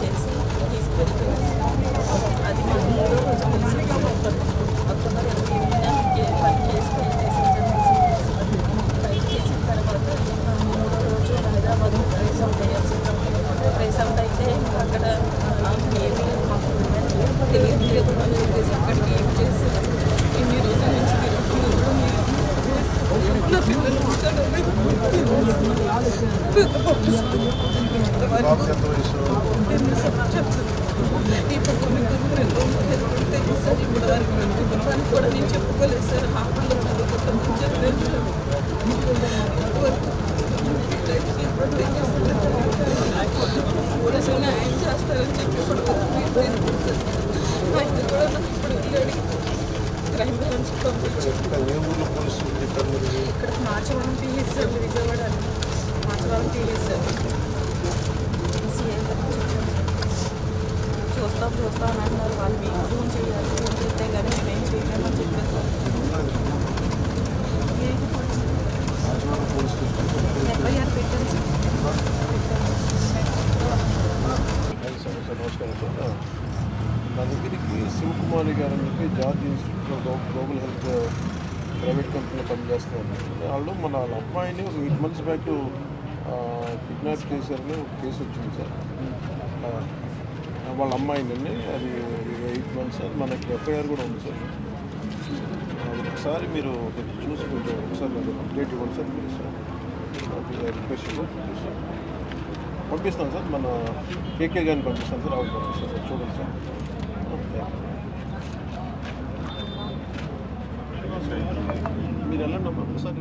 చేసి తీసుకెళ్తున్నారు. అది మాకు 3వ రోజు తెలిసింది. అక్టోబర్ 8న వాళ్ళు కేసు ఫైల్ చేసి ఫైల్ చేసిన తర్వాత 3వ రోజు హైదరాబాద్ ట్రేస్ అవుట్ అయ్యాల్సి ట్రేస్ అవుట్ అయితే అక్కడ ఏమీ మాకు తెలియదు అని చెప్పేసి అక్కడికి ఏం చేస్తారు ఇన్ని రోజుల నుంచి నా పిల్లలు ఇప్పుడు తెలుసు సార్. ఇప్పుడు వారికి కుటుంబానికి కూడా నేను చెప్పుకోలేదు సార్. హాస్టల్లో చదువుకుంటామని చెప్పలేదు సార్. పోలీసులు న్యాయం చేస్తారని చెప్పి ఇప్పుడు ఆయన కూడా నాకు ఇప్పుడు వెళ్ళాడు క్రైమ్ బ్రాంచ్ పంపించి ఇక్కడ Machavaram PS sir, Vijayawada Machavaram PS sir. చూస్తాం అని అన్నారు. వాళ్ళు మీకు ఫోన్ చేయాలి, ఫోన్ చేస్తే కానీ మేమేం చేయలేమని చెప్పారు సార్. ఎఫ్ఐఆర్ పెట్టారు సార్. నమస్కారం సార్. నా దగ్గరికి శివకుమారి గారు అని చెప్పి George institute of global health private కంపెనీలో పనిచేస్తున్నారు. వాళ్ళు వాళ్ళ అమ్మాయిని 8 months బ్యాక్ కిడ్నాప్ చేశారని ఒక కేసు వచ్చింది సార్. వాళ్ళ అమ్మాయిని అది 8 months సార్. మనకి ఎఫ్ఐఆర్ కూడా ఉంది సార్. ఒకసారి మీరు చూసి కొంచెం ఒకసారి నాకు అప్డేట్ ఇవ్వండి sir. Please sir, request sir. పంపిస్తాను సార్. మన కేకే గారిని పంపిస్తాను సార్. అవును పంపిస్తాను సార్. చూడండి సార్. మీరు వెళ్ళండి అమ్మా ఒకసారి.